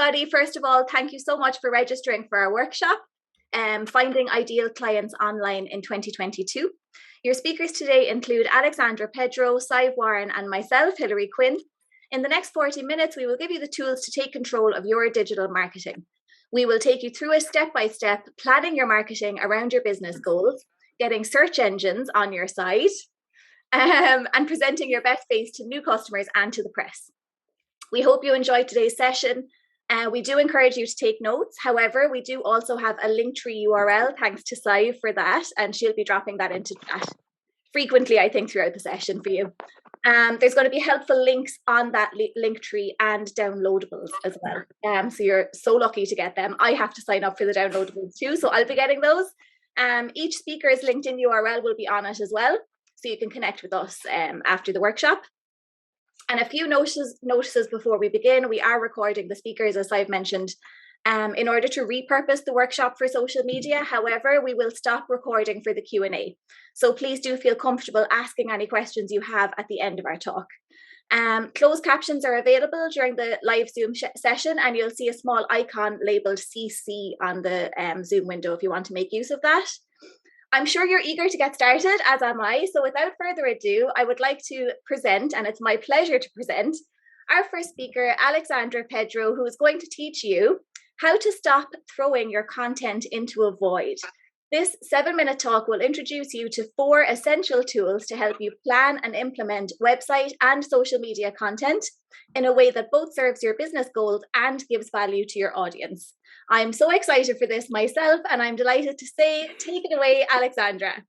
everybody. First of all, thank you so much for registering for our workshop, Finding Ideal Clients Online in 2022. Your speakers today include Alexandra Pedro, Sadhbh Warren, and myself, Hilary Quinn. In the next 40 minutes, we will give you the tools to take control of your digital marketing. We will take you through a step-by-step planning your marketing around your business goals, getting search engines on your site, and presenting your best face to new customers and to the press. We hope you enjoyed today's session. We do encourage you to take notes. However, we do also have a Linktree URL, thanks to Sadhbh for that, and she'll be dropping that into chat frequently, I think, throughout the session for you. There's going to be helpful links on that Linktree and downloadables as well. So you're so lucky to get them. I have to sign up for the downloadables too, so I'll be getting those. Each speaker's LinkedIn URL will be on it as well, so you can connect with us after the workshop. And a few notices before we begin. We are recording the speakers, as I've mentioned, in order to repurpose the workshop for social media. However, we will stop recording for the Q&A. So please do feel comfortable asking any questions you have at the end of our talk. Closed captions are available during the live Zoom session, and you'll see a small icon labeled CC on the Zoom window if you want to make use of that. I'm sure you're eager to get started, as am I. So without further ado, I would like to present, and it's my pleasure to present, our first speaker, Alexandra Pedro, who is going to teach you how to stop throwing your content into a void. This 7-minute talk will introduce you to 4 essential tools to help you plan and implement website and social media content in a way that both serves your business goals and gives value to your audience. I'm so excited for this myself, and I'm delighted to say, take it away, Alexandra.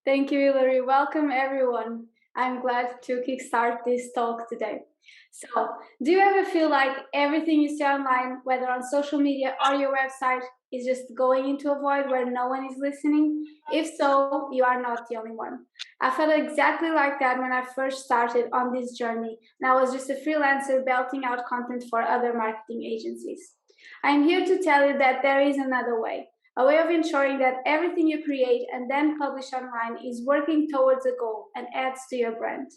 Thank you, Hilary. Welcome, everyone. I'm glad to kickstart this talk today. So, do you ever feel like everything you see online, whether on social media or your website, is just going into a void where no one is listening? If so, you are not the only one. I felt exactly like that when I first started on this journey, and I was just a freelancer belting out content for other marketing agencies. I'm here to tell you that there is another way, a way of ensuring that everything you create and then publish online is working towards a goal and adds to your brand.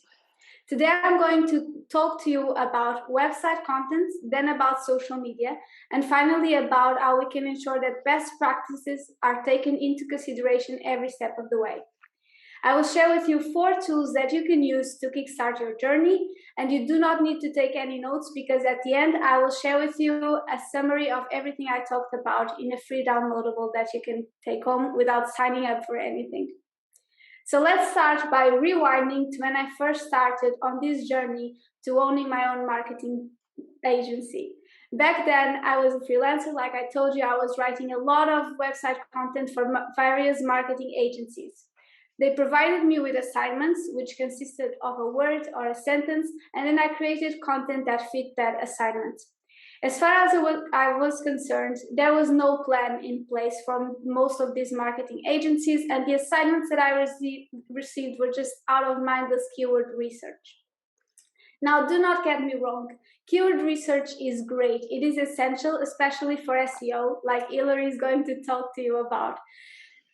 Today, I'm going to talk to you about website content, then about social media, and finally about how we can ensure that best practices are taken into consideration every step of the way. I will share with you 4 tools that you can use to kickstart your journey, and you do not need to take any notes because at the end, I will share with you a summary of everything I talked about in a free downloadable that you can take home without signing up for anything. So let's start by rewinding to when I first started on this journey to owning my own marketing agency. Back then, I was a freelancer. Like I told you, I was writing a lot of website content for various marketing agencies. They provided me with assignments, which consisted of a word or a sentence, and then I created content that fit that assignment. As far as I was concerned, there was no plan in place from most of these marketing agencies, and the assignments that I received were just out of mindless keyword research. Now, do not get me wrong. Keyword research is great. It is essential, especially for SEO, like Hilary is going to talk to you about.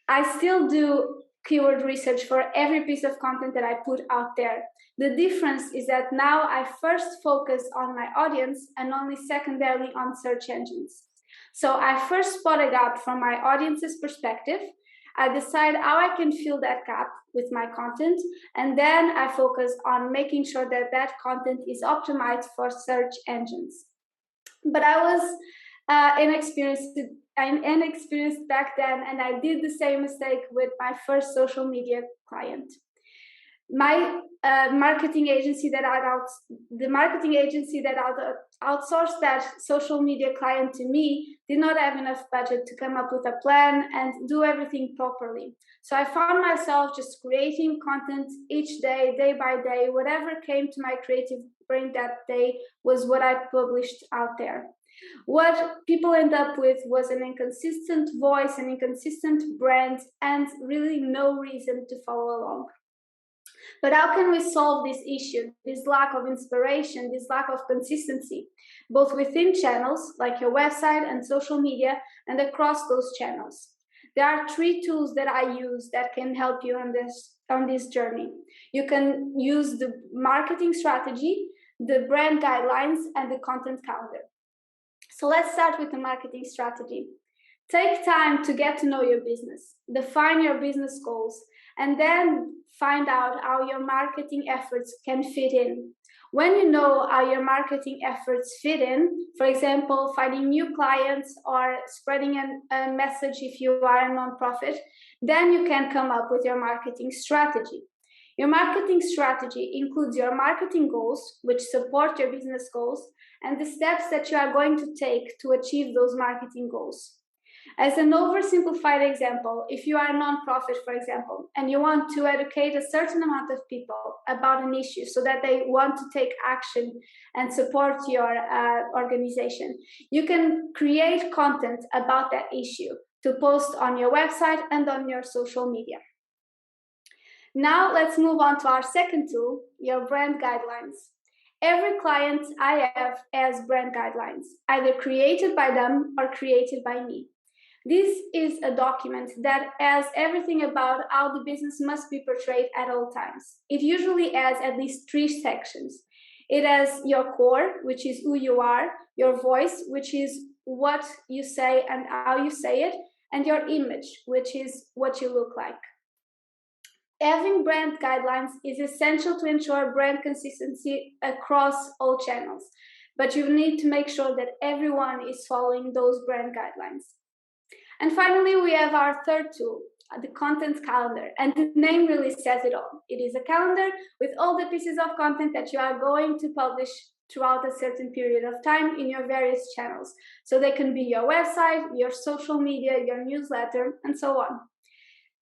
I still do keyword research for every piece of content that I put out there. The difference is that now I first focus on my audience and only secondarily on search engines. So I first spot a gap from my audience's perspective. I decide how I can fill that gap with my content, and then I focus on making sure that that content is optimized for search engines. But I was inexperienced back then, and I did the same mistake with my first social media client. My marketing agency that outsourced that social media client to me did not have enough budget to come up with a plan and do everything properly. So I found myself just creating content each day, day by day. Whatever came to my creative brain that day was what I published out there. What people end up with was an inconsistent voice, an inconsistent brand, and really no reason to follow along. But how can we solve this issue, this lack of inspiration, this lack of consistency, both within channels like your website and social media and across those channels? There are 3 tools that I use that can help you on this journey. You can use the marketing strategy, the brand guidelines, and the content calendar. So let's start with the marketing strategy. Take time to get to know your business, define your business goals, and then find out how your marketing efforts can fit in. When you know how your marketing efforts fit in, for example, finding new clients or spreading a message if you are a nonprofit, then you can come up with your marketing strategy. Your marketing strategy includes your marketing goals, which support your business goals, and the steps that you are going to take to achieve those marketing goals. As an oversimplified example, if you are a nonprofit, for example, and you want to educate a certain amount of people about an issue so that they want to take action and support your organization, you can create content about that issue to post on your website and on your social media. Now let's move on to our second tool, your brand guidelines. Every client I have has brand guidelines, either created by them or created by me. This is a document that has everything about how the business must be portrayed at all times. It usually has at least 3 sections. It has your core, which is who you are, your voice, which is what you say and how you say it, and your image, which is what you look like. Having brand guidelines is essential to ensure brand consistency across all channels, but you need to make sure that everyone is following those brand guidelines. And finally, we have our third tool, the content calendar. And the name really says it all. It is a calendar with all the pieces of content that you are going to publish throughout a certain period of time in your various channels. So they can be your website, your social media, your newsletter, and so on.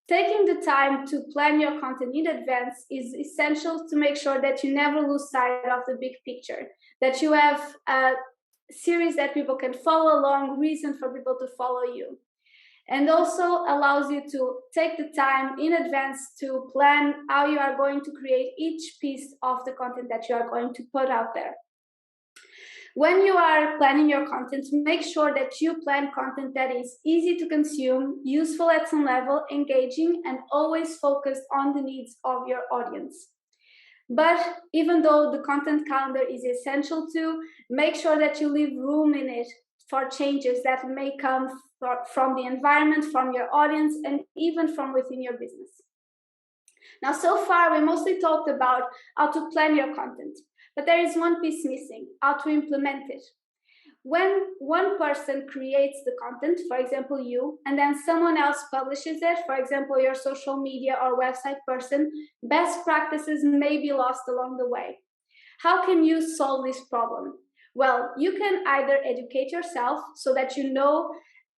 Taking the time to plan your content in advance is essential to make sure that you never lose sight of the big picture, that you have a series that people can follow along, reason for people to follow you. And also allows you to take the time in advance to plan how you are going to create each piece of the content that you are going to put out there. When you are planning your content, make sure that you plan content that is easy to consume, useful at some level, engaging, and always focused on the needs of your audience. But even though the content calendar is essential to, make sure that you leave room in it for changes that may come from the environment, from your audience, and even from within your business. Now, so far, we mostly talked about how to plan your content, but there is one piece missing, how to implement it. When one person creates the content, for example, you, and then someone else publishes it, for example, your social media or website person, best practices may be lost along the way. How can you solve this problem? Well, you can either educate yourself so that you know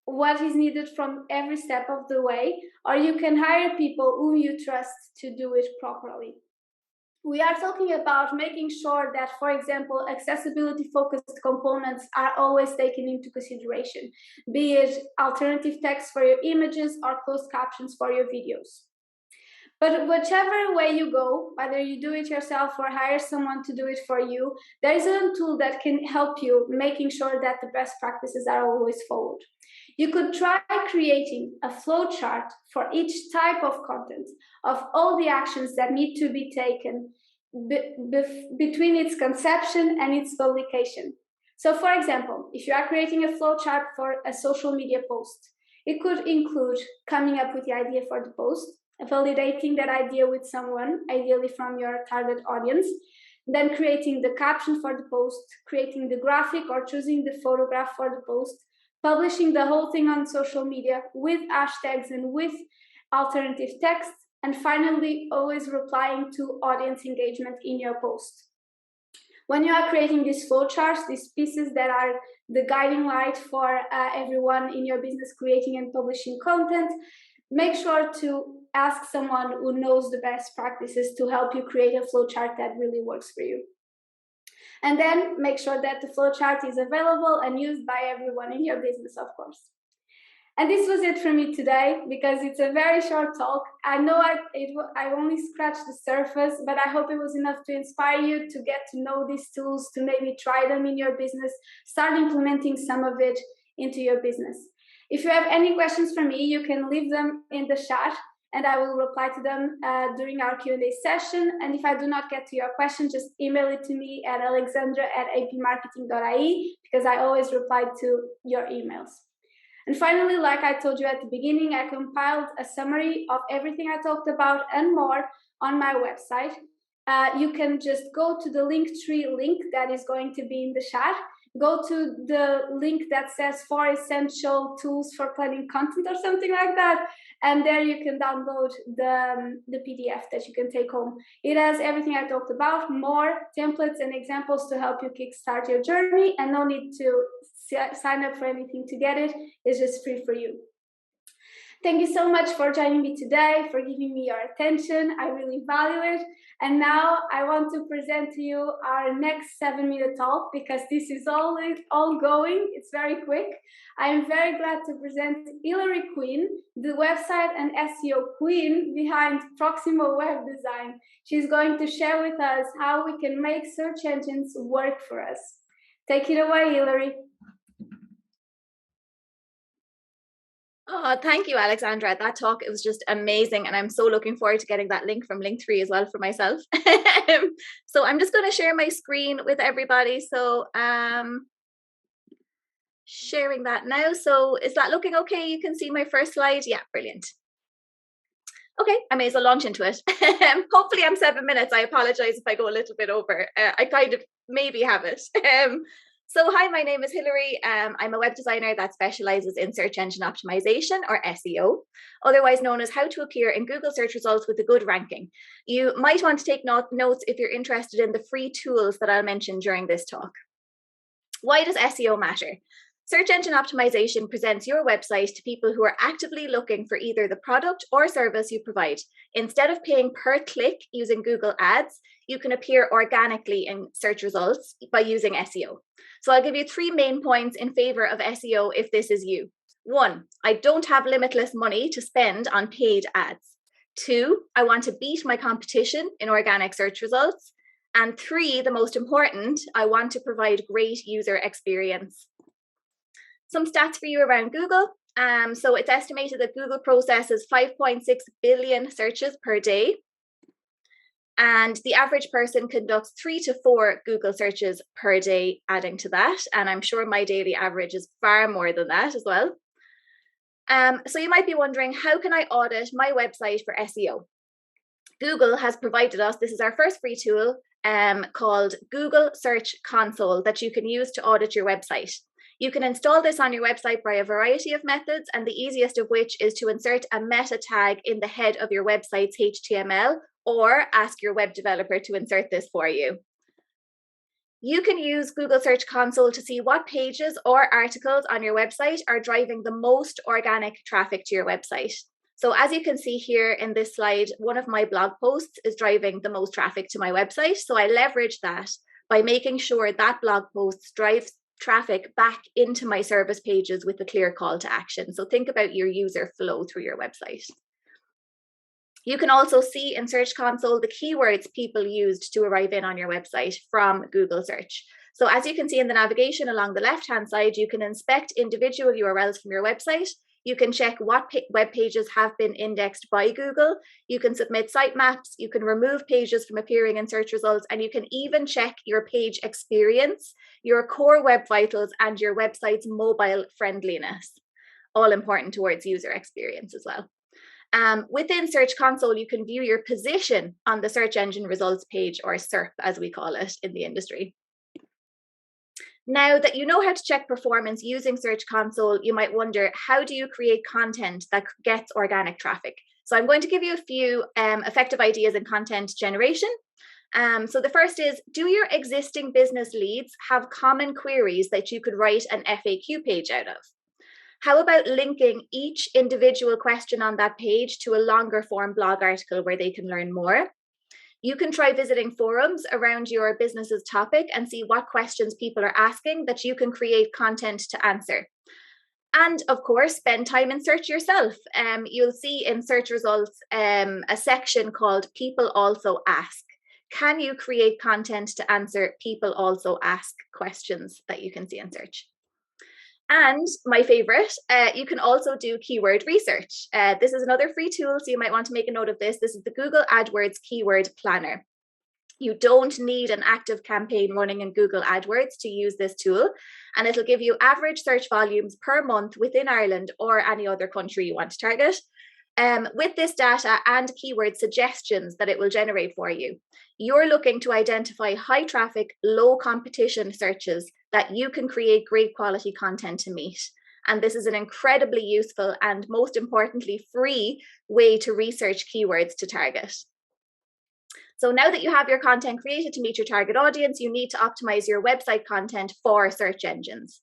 what is needed from every step of the way, or you can hire people whom you trust to do it properly. We are talking about making sure that, for example, accessibility-focused components are always taken into consideration, be it alternative text for your images or closed captions for your videos. But whichever way you go, whether you do it yourself or hire someone to do it for you, there is a tool that can help you making sure that the best practices are always followed. You could try creating a flow chart for each type of content, of all the actions that need to be taken between its conception and its publication. So, for example, if you are creating a flow chart for a social media post, it could include coming up with the idea for the post, validating that idea with someone, ideally from your target audience, then creating the caption for the post, creating the graphic or choosing the photograph for the post, publishing the whole thing on social media with hashtags and with alternative text, and finally, always replying to audience engagement in your post. When you are creating these flowcharts, these pieces that are the guiding light for everyone in your business creating and publishing content, make sure to ask someone who knows the best practices to help you create a flowchart that really works for you. And then make sure that the flowchart is available and used by everyone in your business, of course. And this was it for me today, because it's a very short talk. I know I only scratched the surface, but I hope it was enough to inspire you to get to know these tools, to maybe try them in your business, start implementing some of it into your business. If you have any questions for me, you can leave them in the chat. and I will reply to them during our Q&A session. And if I do not get to your question, just email it to me at alexandra@apmarketing.ie, because I always reply to your emails. And finally, like I told you at the beginning, I compiled a summary of everything I talked about and more on my website. You can just go to the Linktree link that is going to be in the chat. Go to the link that says 4 essential tools for planning content or something like that. And there you can download the PDF that you can take home. It has everything I talked about, more templates and examples to help you kickstart your journey, and no need to sign up for anything to get it. It's just free for you. Thank you so much for joining me today, for giving me your attention. I really value it. And now I want to present to you our next 7-minute talk, because this is all going. It's very quick. I'm very glad to present Hilary Quinn, the website and SEO queen behind Proximo Web Design. She's going to share with us how we can make search engines work for us. Take it away, Hilary. Oh, thank you, Alexandra. That talk, it was just amazing. And I'm so looking forward to getting that link from Linktree as well for myself. So I'm just going to share my screen with everybody. So sharing that now. So is that looking okay? You can see my first slide. Yeah, brilliant. Okay, I may as well launch into it. Hopefully I'm 7 minutes. I apologize if I go a little bit over. I kind of maybe have it. So hi, my name is Hilary. I'm a web designer that specializes in search engine optimization, or SEO, otherwise known as how to appear in Google search results with a good ranking. You might want to take notes if you're interested in the free tools that I'll mention during this talk. Why does SEO matter? Search engine optimization presents your website to people who are actively looking for either the product or service you provide. Instead of paying per click using Google Ads, you can appear organically in search results by using SEO. So I'll give you 3 main points in favor of SEO if this is you. 1, I don't have limitless money to spend on paid ads. 2, I want to beat my competition in organic search results. And 3, the most important, I want to provide great user experience. Some stats for you around Google. So it's estimated that Google processes 5.6 billion searches per day. And the average person conducts 3 to 4 Google searches per day, adding to that. And I'm sure my daily average is far more than that as well. So you might be wondering, how can I audit my website for SEO? Google has provided us, this is our first free tool called Google Search Console that you can use to audit your website. You can install this on your website by a variety of methods, and the easiest of which is to insert a meta tag in the head of your website's HTML, or ask your web developer to insert this for you. You can use Google Search Console to see what pages or articles on your website are driving the most organic traffic to your website. So as you can see here in this slide, one of my blog posts is driving the most traffic to my website. So I leverage that by making sure that blog post drives traffic back into my service pages with a clear call to action. So think about your user flow through your website. You can also see in Search Console the keywords people used to arrive in on your website from Google search. So as you can see in the navigation along the left-hand side, you can inspect individual URLs from your website. You can check what web pages have been indexed by Google. You can submit sitemaps. You can remove pages from appearing in search results. And you can even check your page experience, your core web vitals, and your website's mobile friendliness. All important towards user experience as well. Within Search Console, you can view your position on the search engine results page, or SERP as we call it in the industry. Now that you know how to check performance using Search Console, you might wonder, how do you create content that gets organic traffic? So I'm going to give you a few effective ideas in content generation. So the first is, do your existing business leads have common queries that you could write an FAQ page out of? How about linking each individual question on that page to a longer form blog article where they can learn more? You can try visiting forums around your business's topic and see what questions people are asking that you can create content to answer. And of course, spend time in search yourself. You'll see in search results a section called People Also Ask. Can you create content to answer people also ask questions that you can see in search? And my favorite, you can also do keyword research. This is another free tool, so you might want to make a note of this. This is the Google Adwords Keyword Planner. You don't need an active campaign running in Google Adwords to use this tool, and it'll give you average search volumes per month within Ireland or any other country you want to target. With this data and keyword suggestions that it will generate for you, you're looking to identify high traffic, low competition searches that you can create great quality content to meet. And this is an incredibly useful and, most importantly, free way to research keywords to target. So now that you have your content created to meet your target audience, you need to optimize your website content for search engines.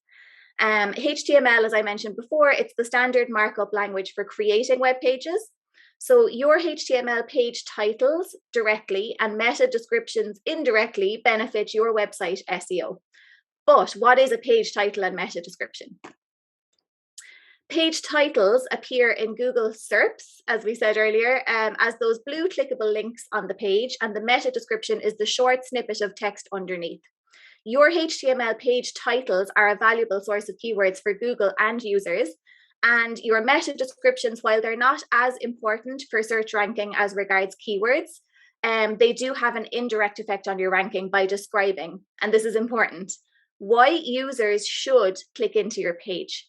HTML, as I mentioned before, it's the standard markup language for creating web pages. So your HTML page titles directly and meta descriptions indirectly benefit your website SEO. But what is a page title and meta description? Page titles appear in Google SERPs, as we said earlier, as those blue clickable links on the page, and the meta description is the short snippet of text underneath. Your HTML page titles are a valuable source of keywords for Google and users, and your meta descriptions, while they're not as important for search ranking as regards keywords, they do have an indirect effect on your ranking by describing, and this is important, why users should click into your page.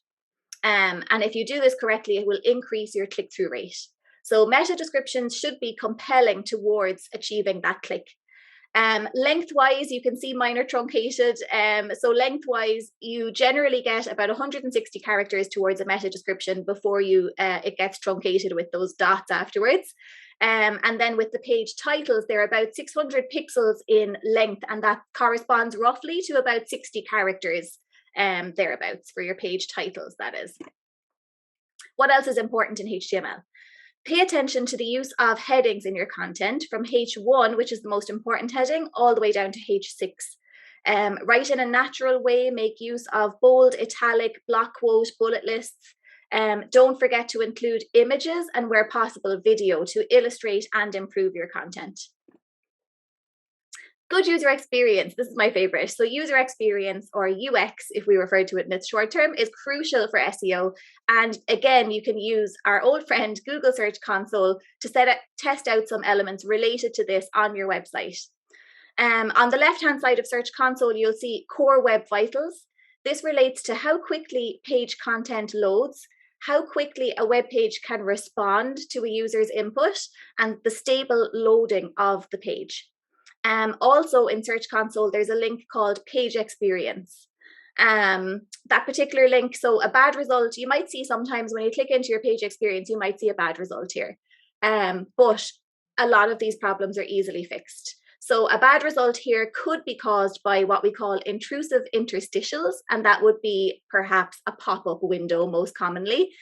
And if you do this correctly, it will increase your click-through rate. So meta descriptions should be compelling towards achieving that click. Lengthwise, you can see mine are truncated. So lengthwise, you generally get about 160 characters towards a meta description before it gets truncated with those dots afterwards. And then with the page titles, they're about 600 pixels in length, and that corresponds roughly to about 60 characters. Thereabouts for your page titles, that is. What else is important in HTML? Pay attention to the use of headings in your content from H1, which is the most important heading, all the way down to H6. Write in a natural way, make use of bold, italic, block quote, bullet lists. Don't forget to include images and, where possible, video to illustrate and improve your content. Good user experience, this is my favorite. So user experience, or UX, if we refer to it in its short term, is crucial for SEO. And again, you can use our old friend Google Search Console to test out some elements related to this on your website. On the left-hand side of Search Console, you'll see Core Web Vitals. This relates to how quickly page content loads, how quickly a web page can respond to a user's input, and the stable loading of the page. Also in Search Console, there's a link called Page Experience. That particular link, so a bad result, you might see sometimes when you click into your page experience, you might see a bad result here. But a lot of these problems are easily fixed. So a bad result here could be caused by what we call intrusive interstitials, and that would be perhaps a pop-up window most commonly.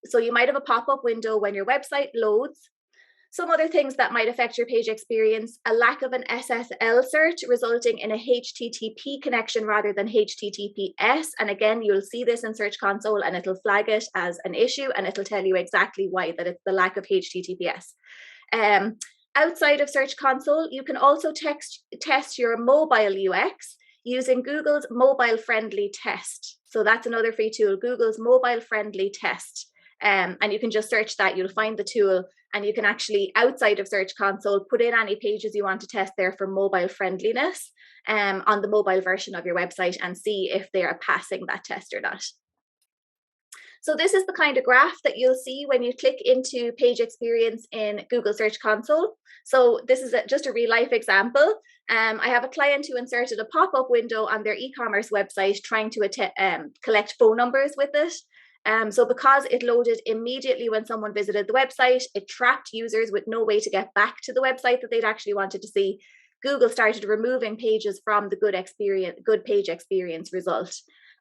So you might have a pop-up window when your website loads. Some other things that might affect your page experience: a lack of an SSL search resulting in a HTTP connection rather than HTTPS. And again, you'll see this in Search Console and it'll flag it as an issue and it'll tell you exactly why, that it's the lack of HTTPS. Outside of Search Console, you can also test your mobile UX using Google's Mobile Friendly Test. So that's another free tool, Google's Mobile Friendly Test. And you can just search that, you'll find the tool, and you can actually, outside of Search Console, put in any pages you want to test there for mobile friendliness on the mobile version of your website and see if they are passing that test or not. So this is the kind of graph that you'll see when you click into page experience in Google Search Console. So this is just a real life example. I have a client who inserted a pop-up window on their e-commerce website trying to collect phone numbers with it. So because it loaded immediately when someone visited the website, it trapped users with no way to get back to the website that they'd actually wanted to see. Google started removing pages from the good page experience result.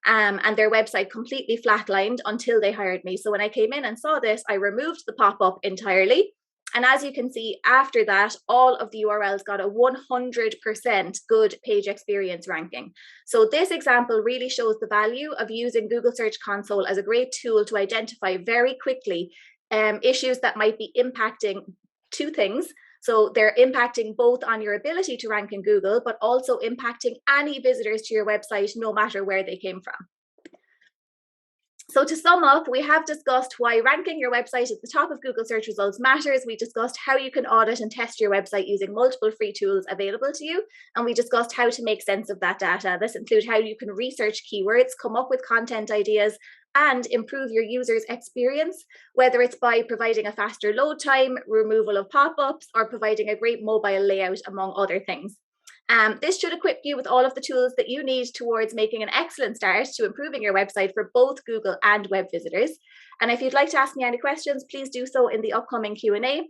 And their website completely flatlined until they hired me. So when I came in and saw this, I removed the pop-up entirely. And as you can see, after that, all of the URLs got a 100% good page experience ranking. So this example really shows the value of using Google Search Console as a great tool to identify very quickly issues that might be impacting two things. So they're impacting both on your ability to rank in Google, but also impacting any visitors to your website, no matter where they came from. So to sum up, we have discussed why ranking your website at the top of Google search results matters. We discussed how you can audit and test your website using multiple free tools available to you. And we discussed how to make sense of that data. This includes how you can research keywords, come up with content ideas, and improve your users' experience, whether it's by providing a faster load time, removal of pop-ups, or providing a great mobile layout, among other things. This should equip you with all of the tools that you need towards making an excellent start to improving your website for both Google and web visitors. And if you'd like to ask me any questions, please do so in the upcoming Q&A.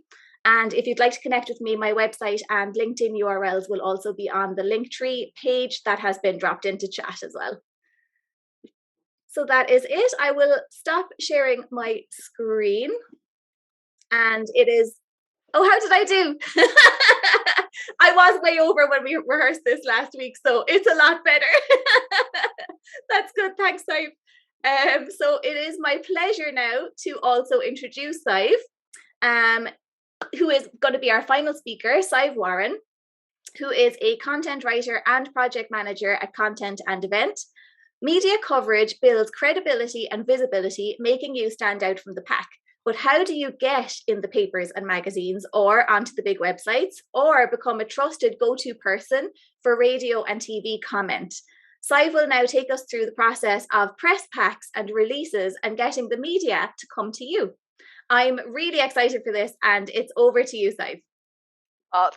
And if you'd like to connect with me, my website and LinkedIn URLs will also be on the Linktree page that has been dropped into chat as well. So that is it. I will stop sharing my screen. And it is, oh, how did I do? I was way over when we rehearsed this last week, so it's a lot better. That's good. Thanks, Sadhbh. So it is my pleasure now to also introduce Sadhbh, who is going to be our final speaker, Sadhbh Warren, who is a content writer and project manager at Content and Event. Media coverage builds credibility and visibility, making you stand out from the pack. But how do you get in the papers and magazines or onto the big websites or become a trusted go-to person for radio and TV comment? Sadhbh will now take us through the process of press packs and releases and getting the media to come to you. I'm really excited for this, and it's over to you, Sadhbh.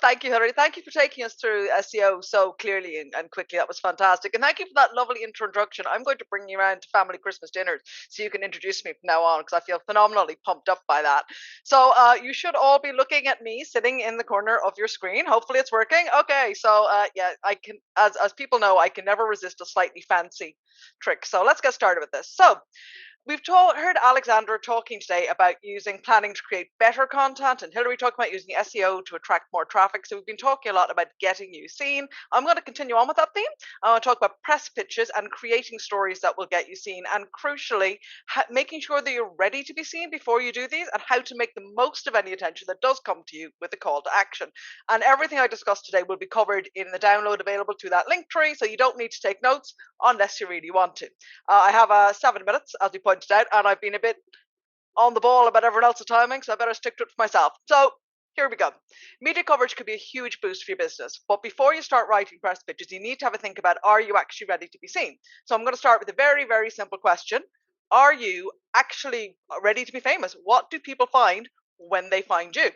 Thank you, Hilary. Thank you for taking us through SEO so clearly and quickly. That was fantastic. And thank you for that lovely introduction. I'm going to bring you around to family Christmas dinners so you can introduce me from now on, because I feel phenomenally pumped up by that. So you should all be looking at me sitting in the corner of your screen. Hopefully it's working. Okay, so yeah, I can, as people know, I can never resist a slightly fancy trick. So let's get started with this. So we've heard Alexandra talking today about planning to create better content, and Hilary talking about using SEO to attract more traffic. So we've been talking a lot about getting you seen. I'm going to continue on with that theme. I want to talk about press pitches and creating stories that will get you seen, and crucially, making sure that you're ready to be seen before you do these, and how to make the most of any attention that does come to you with a call to action. And everything I discussed today will be covered in the download available to that link tree, so you don't need to take notes unless you really want to. I have 7 minutes, as we pointed out, and I've been a bit on the ball about everyone else's timing, so I better stick to it for myself. So here we go. Media coverage could be a huge boost for your business, but before you start writing press pitches, you need to have a think about, are you actually ready to be seen? So I'm going to start with a very, very simple question. Are you actually ready to be famous? What do people find when they find you?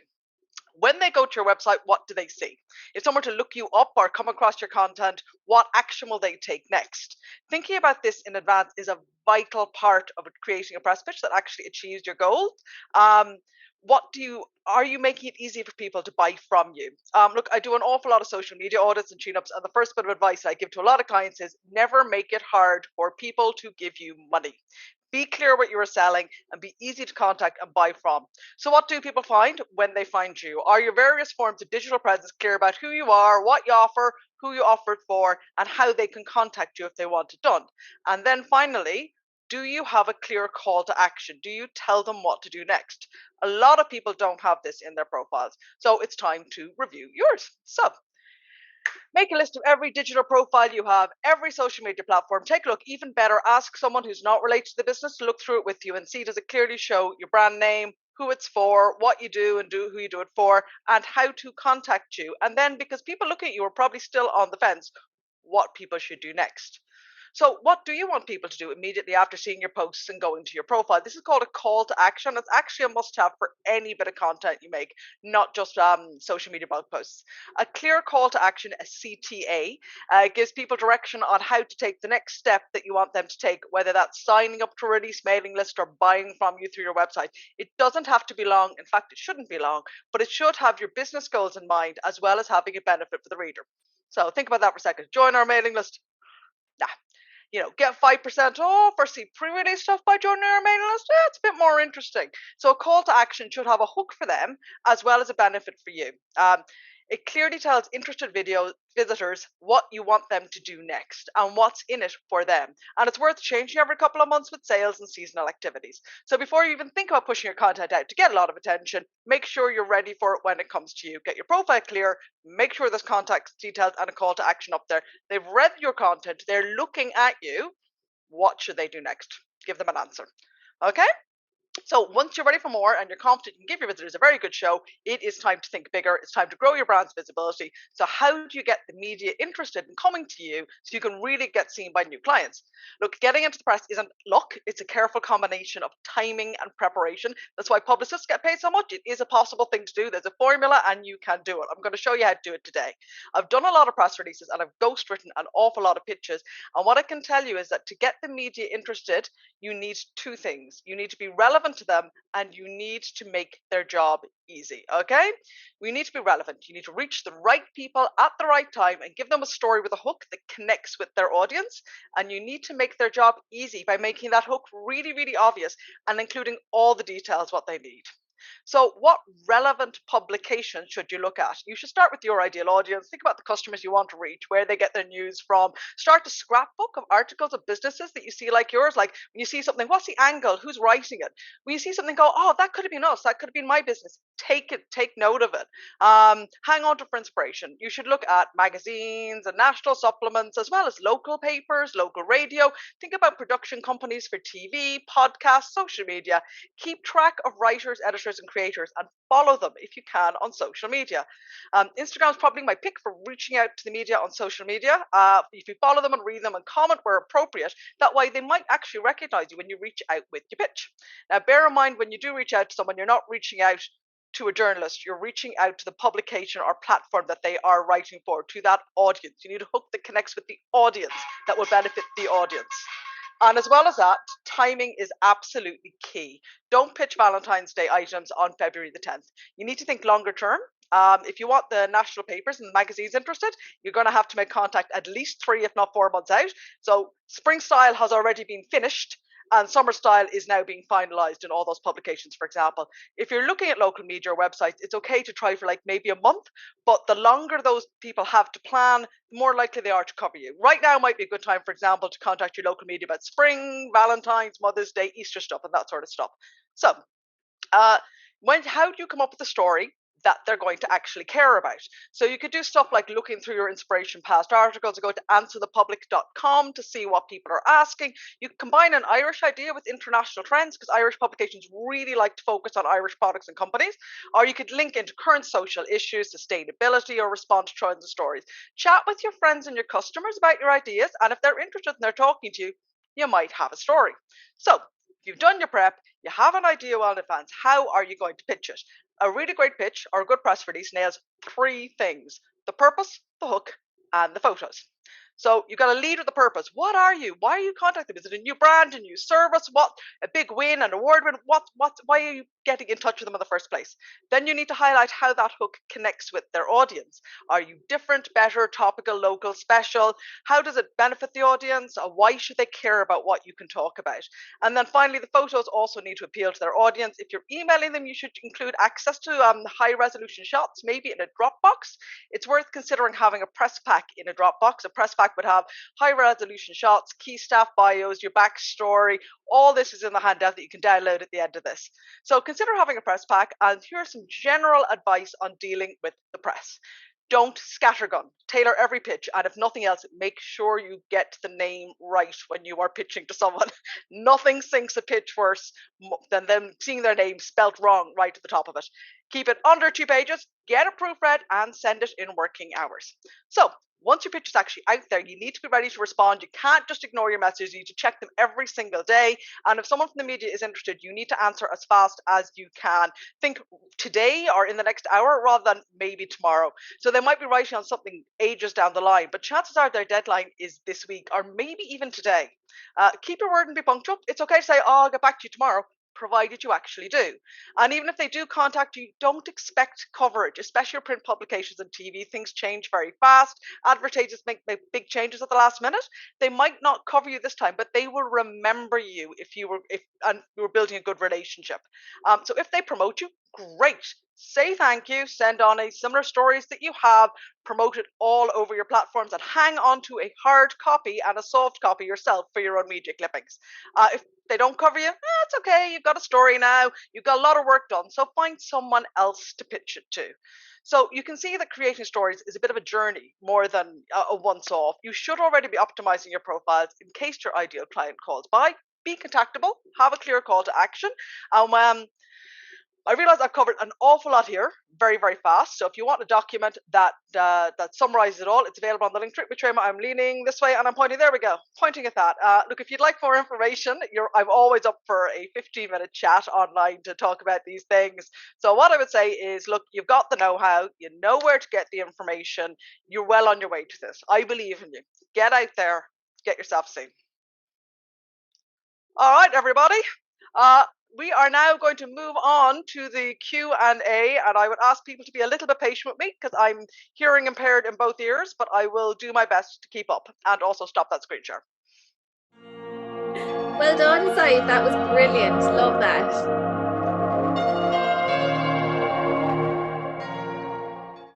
When they go to your website, what do they see? If someone were to look you up or come across your content, what action will they take next? Thinking about this in advance is a vital part of creating a press pitch that actually achieves your goal. Are you making it easy for people to buy from you? Look, I do an awful lot of social media audits and tune-ups, and the first bit of advice I give to a lot of clients is never make it hard for people to give you money. Be clear what you are selling and be easy to contact and buy from. So what do people find when they find you? Are your various forms of digital presence clear about who you are, what you offer, who you offer it for, and how they can contact you if they want it done? And then finally, do you have a clear call to action? Do you tell them what to do next? A lot of people don't have this in their profiles, so it's time to review yours. So make a list of every digital profile you have, every social media platform. Take a look. Even better, ask someone who's not related to the business to look through it with you and see, does it clearly show your brand name, who it's for, what you do and who you do it for, and how to contact you. And then, because people look at you are probably still on the fence, what people should do next. So what do you want people to do immediately after seeing your posts and going to your profile? This is called a call to action. It's actually a must-have for any bit of content you make, not just social media blog posts. A clear call to action, a CTA, gives people direction on how to take the next step that you want them to take, whether that's signing up to a release mailing list or buying from you through your website. It doesn't have to be long. In fact, it shouldn't be long, but it should have your business goals in mind as well as having a benefit for the reader. So think about that for a second. Join our mailing list. Nah. Get 5% off or see pre-release stuff by joining our mailing list. Yeah, it's a bit more interesting. So a call to action should have a hook for them as well as a benefit for you. It clearly tells interested visitors what you want them to do next and what's in it for them. And it's worth changing every couple of months with sales and seasonal activities. So before you even think about pushing your content out to get a lot of attention, make sure you're ready for it when it comes to you. Get your profile clear, make sure there's contact details and a call to action up there. They've read your content, they're looking at you. What should they do next? give them an answer. Okay? So once you're ready for more and you're confident you can give your visitors a very good show, it is time to think bigger. It's time to grow your brand's visibility. So how do you get the media interested in coming to you so you can really get seen by new clients? Look, getting into the press isn't luck. It's a careful combination of timing and preparation. That's why publicists get paid so much. It is a possible thing to do. There's a formula and you can do it. I'm going to show you how to do it today. I've done a lot of press releases and I've ghostwritten an awful lot of pitches. And what I can tell you is that to get the media interested, you need two things. You need to be relevant to them and you need to make their job easy. Okay? We need to be relevant. You need to reach the right people at the right time and give them a story with a hook that connects with their audience. And you need to make their job easy by making that hook really, really obvious and including all the details what they need. So what relevant publication should you look at? You should start with your ideal audience. Think about the customers you want to reach, where they get their news from. Start a scrapbook of articles of businesses that you see like yours. Like when you see something, what's the angle? Who's writing it? When you see something, go, oh, that could have been us. That could have been my business. Take it, take note of it. Hang on to for inspiration. You should look at magazines and national supplements, as well as local papers, local radio. Think about production companies for TV, podcasts, social media. Keep track of writers, editors, and creators and follow them if you can on social media. Instagram is probably my pick for reaching out to the media on social media. If you follow them and read them and comment where appropriate, that way they might actually recognize you when you reach out with your pitch. Now, bear in mind when you do reach out to someone, you're not reaching out to a journalist, you're reaching out to the publication or platform that they are writing for, to that audience. You need a hook that connects with the audience that will benefit the audience. And as well as that, timing is absolutely key. Don't pitch Valentine's Day items on February the 10th. You need to think longer term. If you want the national papers and the magazines interested, you're going to have to make contact at least 3, if not 4 months out. So spring style has already been finished and summer style is now being finalized in all those publications, for example. If you're looking at local media or websites, it's okay to try for like maybe a month, but the longer those people have to plan, the more likely they are to cover you. Right now might be a good time, for example, to contact your local media about spring, Valentine's, Mother's Day, Easter stuff, and that sort of stuff. So, how do you come up with a story that they're going to actually care about? So you could do stuff like looking through your inspiration past articles, or go to answerthepublic.com to see what people are asking. You can combine an Irish idea with international trends, because Irish publications really like to focus on Irish products and companies. Or you could link into current social issues, sustainability, or respond to trends and stories. Chat with your friends and your customers about your ideas, and if they're interested and they're talking to you, you might have a story. So if you've done your prep, you have an idea well in advance, how are you going to pitch it? A really great pitch or a good press release nails 3 things: the purpose, the hook, and the photos. So you got to lead with the purpose. What are you? Why are you contacting them? Is it a new brand, a new service? What, a big win, an award win? Why are you getting in touch with them in the first place? Then you need to highlight how that hook connects with their audience. Are you different, better, topical, local, special? How does it benefit the audience? Why should they care about what you can talk about? And then finally, the photos also need to appeal to their audience. If you're emailing them, you should include access to high resolution shots, maybe in a Dropbox. It's worth considering having a press pack in a Dropbox. A press pack would have high resolution shots, key staff bios, your backstory. All this is in the handout that you can download at the end of this. So consider having a press pack, and here's some general advice on dealing with the press. Don't scattergun. Tailor every pitch, and if nothing else, make sure you get the name right when you are pitching to someone. Nothing sinks a pitch worse than them seeing their name spelt wrong right at the top of it. Keep it under 2 pages, get it proofread, and send it in working hours. So once your pitch is actually out there, you need to be ready to respond. You can't just ignore your messages. You need to check them every single day. And if someone from the media is interested, you need to answer as fast as you can. Think today or in the next hour rather than maybe tomorrow. So they might be writing on something ages down the line, but chances are their deadline is this week or maybe even today. Keep your word and be punctual. It's okay to say, oh, I'll get back to you tomorrow, provided you actually do. And even if they do contact you, don't expect coverage, especially print publications and TV. Things change very fast. Advertisers make big changes at the last minute. They might not cover you this time, but they will remember you if you were building a good relationship. So if they promote you, great. Say thank you, send on a similar stories that you have, promote it all over your platforms, and hang on to a hard copy and a soft copy yourself for your own media clippings. If they don't cover you, it's okay. You've got a story now. You've got a lot of work done. So find someone else to pitch it to. So you can see that creating stories is a bit of a journey more than a once-off. You should already be optimizing your profiles in case your ideal client calls by. be contactable, have a clear call to action. I realize I've covered an awful lot here very, very fast. So if you want a document that summarizes it all, it's available on the link tree. Which way I'm leaning this way and I'm pointing. There we go, pointing at that. Look, if you'd like more information, I'm always up for a 15-minute chat online to talk about these things. So what I would say is, look, you've got the know-how, you know where to get the information, you're well on your way to this. I believe in you. Get out there, get yourself seen. All right, everybody. We are now going to move on to the Q&A, and I would ask people to be a little bit patient with me because I'm hearing impaired in both ears, but I will do my best to keep up and also stop that screen share. Well done, Sadhbh. That was brilliant. Love that.